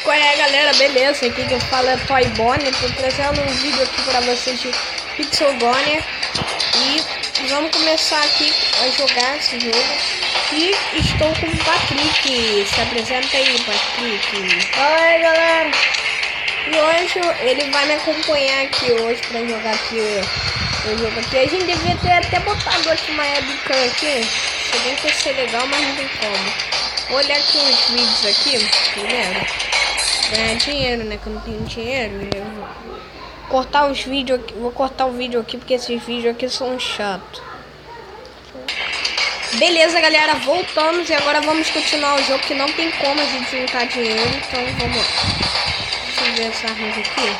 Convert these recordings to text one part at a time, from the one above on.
Qual é, galera? Beleza? Aqui que eu falo é Toy Bonnie. Tô trazendo um vídeo aqui pra vocês de Pixel Bonnie. E vamos começar aqui a jogar esse jogo. E estou com o Patrick. Se apresenta aí, Patrick. Fala aí, galera. E hoje ele vai me acompanhar aqui hoje pra jogar aqui o jogo aqui. A gente devia ter até botado aqui uma webcam aqui. Seria que ia ser legal, mas não tem como. Vou olhar aqui uns vídeos aqui, primeiro. Ganhar dinheiro, né? Que eu não tenho dinheiro. Eu vou cortar os vídeos aqui. Vou cortar o vídeo aqui porque esses vídeos aqui são chatos. Beleza, galera, voltamos e agora vamos continuar o jogo, que não tem como a gente juntar dinheiro. Então vamos lá. Deixa eu ver essa arma aqui.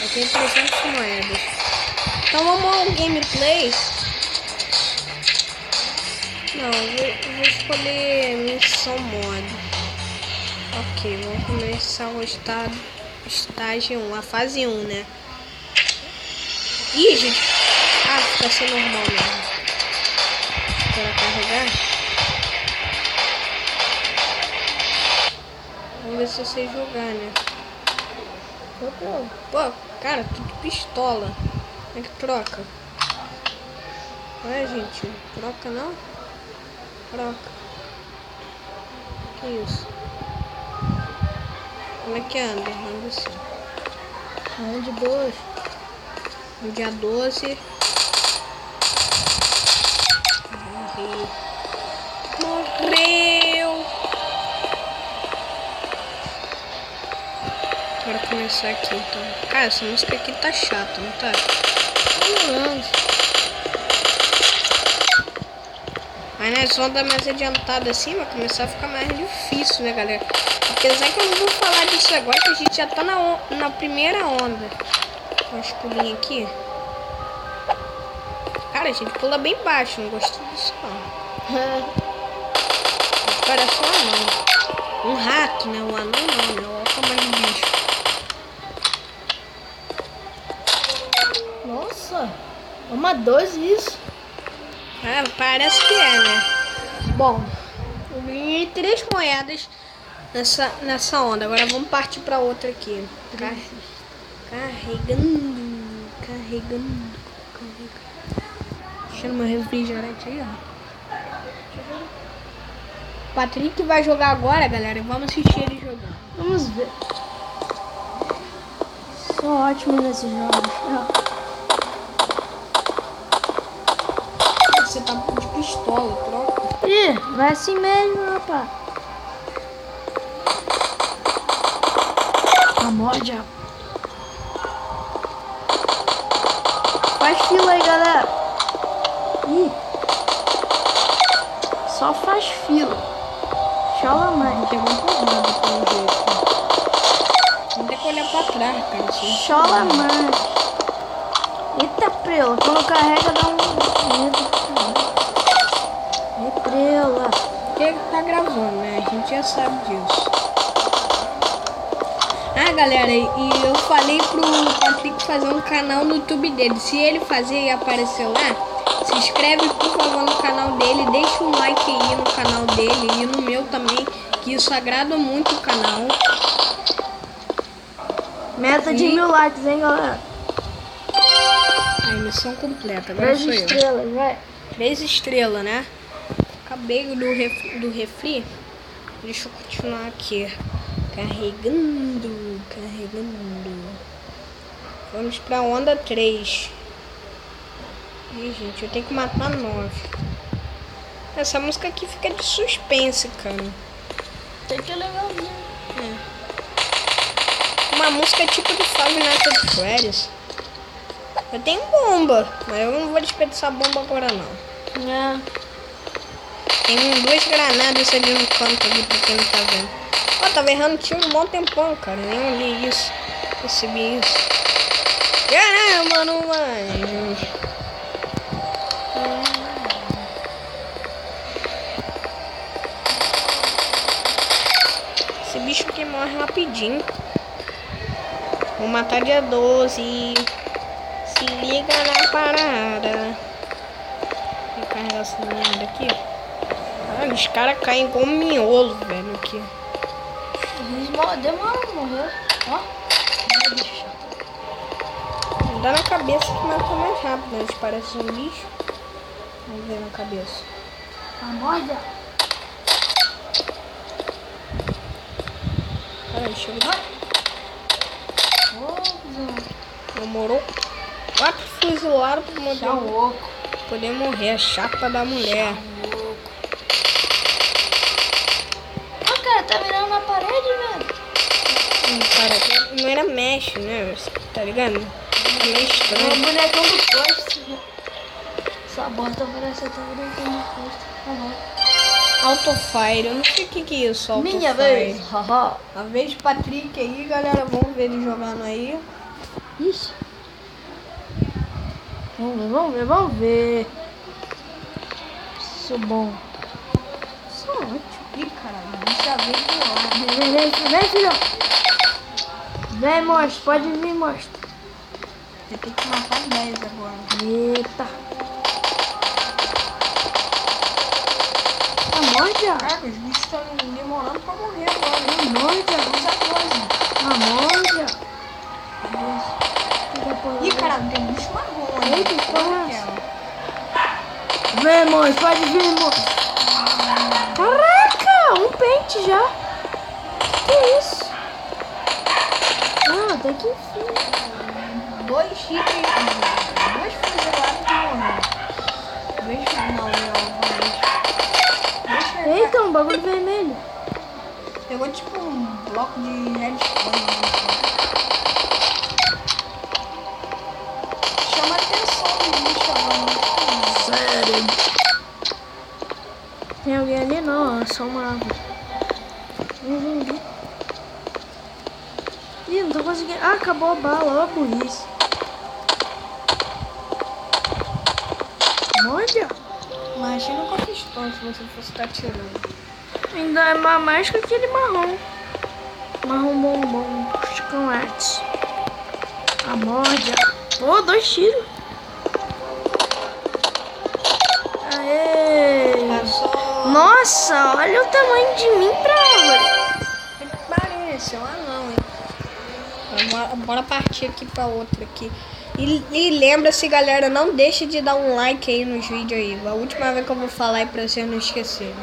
Eu tenho 300 moedas. Então vamos ao gameplay. Não, eu vou escolher missão modo. Ok, vamos começar o estágio 1, a fase 1, né? Ih, gente. Ah, fica sendo normal mesmo. Para carregar. Vamos ver se eu sei jogar, né? Pô, cara, tudo pistola. Como é que troca? Ué, gente, troca não? Troca. Que isso? Como é que anda? Anda assim. Anda de boas. No dia 12. Morreu! Bora começar aqui então. Cara, essa música aqui tá chata, não tá? Mas nas ondas mais adiantadas assim vai começar a ficar mais difícil, né, galera? Apesar que eu não vou falar disso agora, que a gente já tá na primeira onda. Vamos pulinhos aqui. Cara, a gente pula bem baixo, não gostei disso não. Parece um anão. Um rato, né? Um anão não, né? O alfa mais bicho. Nossa, é uma 12 isso. Ah, parece que é, né? Bom, eu ganhei 3 moedas nessa onda. Agora vamos partir pra outra aqui. Carregando. Deixando meu refrigerante aí, ó. Patrick vai jogar agora, galera. Vamos assistir ele jogar. Vamos ver. Sou ótimo nesses jogos. Você tá de pistola, troca. Ih, vai assim mesmo, rapaz. A morte. Faz fila aí, galera. Ih. Só faz fila. Chola mais. Não tem muito nada pelo jeito. Não tem que olhar pra trás, cara. Assim. Chola mais. Eita, prela. Quando carrega dá um medo. É prela. Porque tá gravando, né? A gente já sabe disso. Ah, galera, e eu falei pro Patrick fazer um canal no YouTube dele. Se ele fazer e aparecer lá, se inscreve por favor no canal dele, deixa um like aí no canal dele e no meu também, que isso agrada muito o canal. Meta de 1000 likes, hein, galera? A missão completa, agora 3 sou eu. estrelas, vai. 3 estrelas, né? Acabei do refri. Deixa eu continuar aqui. Carregando. Vamos pra onda 3. Ih, gente, eu tenho que matar 9. Essa música aqui fica de suspense, cara. Tem que é legalzinho. Uma música tipo de Five Nights at Freddy's. Eu tenho bomba, mas eu não vou desperdiçar bomba agora não. É. Tem 2 granadas ali no canto ali pra quem não tá vendo. Ó, tava errando tiro um bom tempão, cara. Nem olhei isso. Percebi isso. Caramba, mano. bicho que morre rapidinho. Vou matar dia 12. Se liga na parada. Vou carregar essa merda aqui. Caralho, os caras caem como miolo, velho, aqui. Eles demoram a morrer. Ó. Dá na cabeça que mata mais rápido, né? Eles parecem um bicho. Vamos ver na cabeça. A morda. Caralho, chegou. Ô, Demorou 4 fuzilados pra louco. poder morrer. A chapa da mulher. Ó, cara, tá mirando na parede, velho. Cara, não era mexe, né? Tá ligado? Tá meio É o estranho. bonecão do posto. Essa borda parece até o bonecão do posto. Autofire, eu não sei o que é isso, Autofire. Minha vez. Haha. A vez do Patrick aí, galera, vamos ver ele jogando aí. Ixi. Vamos ver. Isso bom. Isso é ótimo. Ih, caralho, já veio de lá. Vem, filho. Vem, monstro. Pode vir, monstro. Você tem que matar 10 agora. Eita. A morda. Caraca, os bichos estão demorando pra morrer agora. A morda. A morda. Ih, caralho, tem um bicho marrom aí. Eita, que porra é essa? Vem, monstro. Pode vir, monstro. Caraca, um pente já. Que isso? Ah, até que enfim. 2 hits, 2 fuzilados que morreram. Não. Eita, um bagulho vermelho. Pegou tipo um bloco de redstone. Chama a atenção do bicho agora. Sério? Tem alguém ali? Não, é só uma árvore. Um zumbi. Ih, não tô conseguindo. Ah, acabou a bala, ó a burrice. Olha! Imagina o pistão se você fosse estar tirando. Ainda é mais que aquele marrom. Marrom bombom. Chocolates. A morda. Pô, 2 tiros. Aê! Passou. Nossa, olha o tamanho de mim pra árvore. Parece, é um anão, hein? Bora partir aqui pra outra aqui. E lembra-se, galera, não deixe de dar um like aí nos vídeos aí. A última vez que eu vou falar aí pra vocês não esquecerem.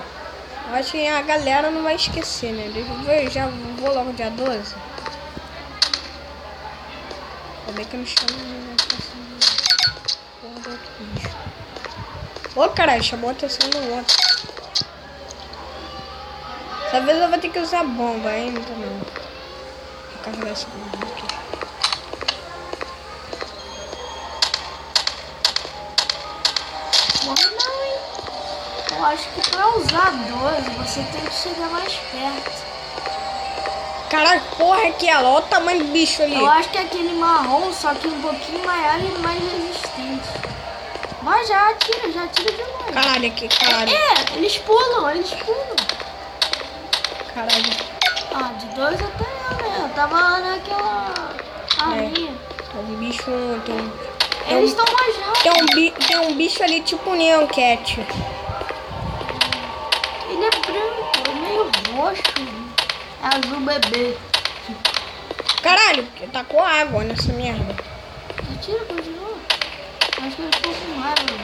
Eu acho que a galera não vai esquecer, né? Eu já vou logo dia 12. Como é que eu me chamo? Ô, caralho, chamou a atenção no outro. Dessa vez eu vou ter que usar bomba, hein? Não tô não. Vou carregar essa bomba aqui. Morre não, hein? Eu acho que pra usar 12 você tem que chegar mais perto. Caralho, porra que é? Olha o tamanho do bicho ali. Eu acho que é aquele marrom, só que um pouquinho maior e mais resistente. Mas já atira de longe. Caralho aqui, caralho. É, eles pulam. Caralho. Ah, de 2 até eu, né? Eu tava naquela arminha. O bicho tem Eles estão mais rápidos. tem um bicho ali tipo um Neon Cat. Ele é branco, é meio roxo. É azul bebê. Caralho, tá com água nessa merda. Atira, continua. Acho que ele ficou com raiva.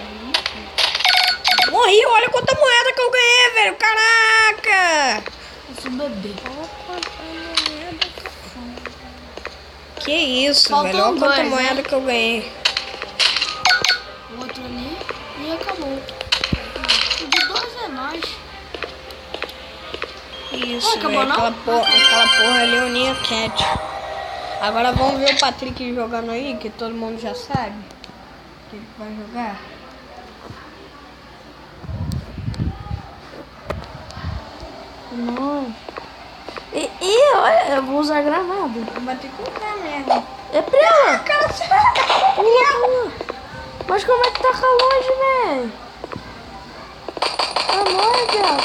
Morri, olha quanta moeda que eu ganhei, velho. Caraca! Azul bebê. Que isso, Faltam velho. Olha quanta 2, moeda né? que eu ganhei. O outro ali e acabou. O de 2 é nós. Isso, acabou velho. não? Aquela porra ali é o Neon Cat. Agora vamos ver o Patrick jogando aí, que todo mundo já sabe. Que ele vai jogar. Não. E olha, eu vou usar granada. Eu bati com o pé mesmo. É pra ela. Cara, Pula. Mas como é que tá longe, velho? A morda.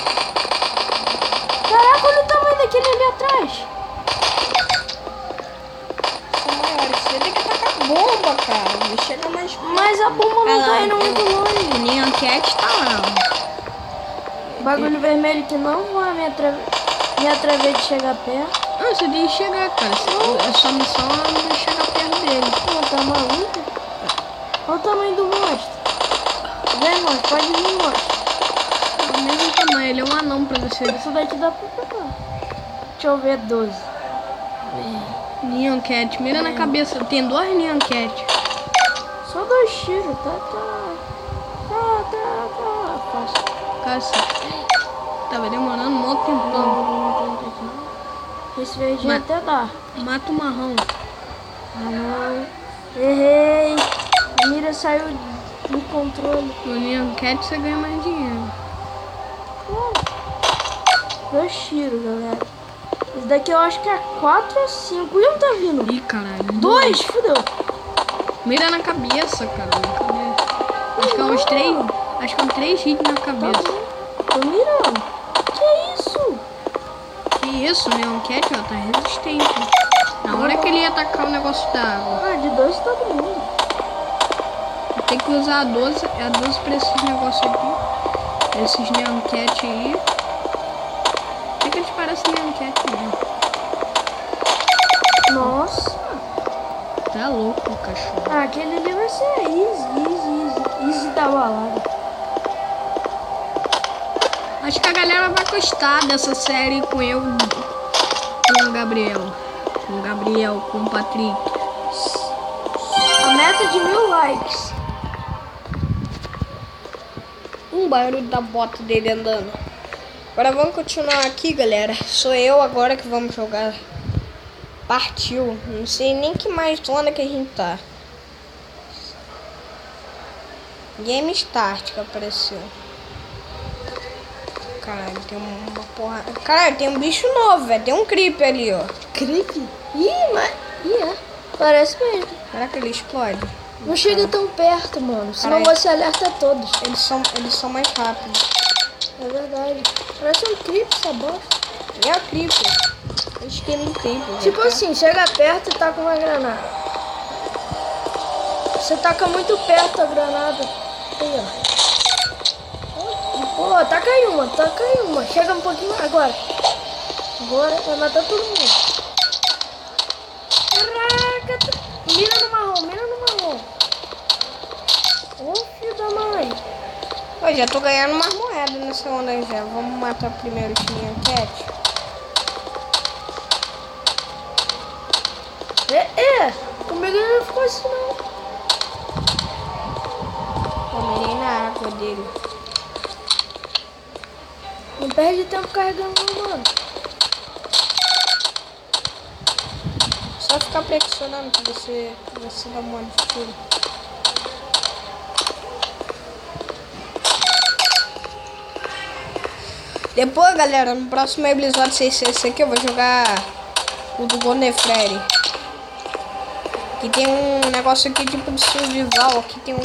Caraca, olha o tamanho aquele ali atrás. São maiores. Você tem que tacar bomba, cara. Não chega mais. Mas a bomba não tá indo muito longe. O Neon Cat tá lá. Bagulho vermelho que não vai me atrever de chegar perto. Não, você tem que chegar, cara. A sua missão é não chegar perto dele. Pô, tá maluco? Olha o tamanho do monstro. Vem, monstro, pode vir, monstro. É o mesmo tamanho, ele é um anão pra você. Isso daqui dá pra pegar. Deixa eu ver 12. Neon Cat, mira na cabeça. Tem 2 Neon Cat. Só 2 tiros, tá fácil. Cacete. Tava demorando um monte tempão. Esse verdinho até dá. Mata o marrom. Ah, não. Errei. A mira saiu do controle. No Neon Cat você ganha mais dinheiro. Claro. 2 tiros, galera. Esse daqui eu acho que é 4 ou 5. E um tá vindo. Ih, caralho. 2, fudeu. Mira na cabeça, cara. Acho que é uns 3. Acho que é uns 3 hits na cabeça. Tô mirando. Que isso? Que isso, Neon Cat, ó, tá resistente. Na hora que ele ia atacar o negócio da água. Ah, de 2 todo mundo. Tem que usar a 12 pra esses negócios aqui. Esses Neon Cat aí. Por que eles parecem Neon Cat mesmo? Nossa. Tá louco o cachorro. Ah, aquele ali vai ser easy da balada. Acho que a galera vai gostar dessa série com eu, com o Gabriel. Com o Gabriel, com o Patrick. A meta de 1000 likes. Um barulho da bota dele andando. Agora vamos continuar aqui, galera. Sou eu agora que vamos jogar. Partiu. Não sei nem que mais zona que a gente tá. Game Start que apareceu. Caralho, tem uma porra. Caralho, tem um bicho novo, velho. Tem um creeper ali, ó. Creep? Ih, mas... é. Parece mesmo. Será que ele explode? Não chega tão perto, mano. Senão Caralho. você alerta todos. Eles são mais rápidos. É verdade. Parece um creep, essa bosta. É o creeper. Eu acho que ele não tem, pô. Tipo assim, chega perto e taca uma granada. Você taca muito perto a granada. Aí, ó. Pô, taca aí uma. Chega um pouquinho mais. Agora vai matar todo mundo. Caraca, mira no marrom. Ô, filho da mãe. Eu já tô ganhando umas moedas nessa onda já. Vamos matar primeiro o Neon Cat. Comigo ele não ficou assim não. Eu mirei na água dele. Não perde tempo carregando não, mano. Só ficar pressionando que você dá um monte de tiro. Depois, galera, no próximo episódio 6 aqui eu vou jogar o do Gondefrere. Que tem um negócio aqui tipo de survival. Aqui tem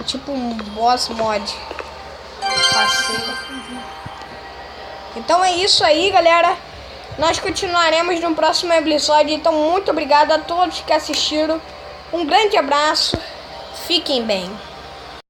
tipo um boss mod. Parceiro. Então é isso aí, galera. Nós continuaremos no próximo episódio. Então muito obrigado a todos que assistiram. Um grande abraço. Fiquem bem.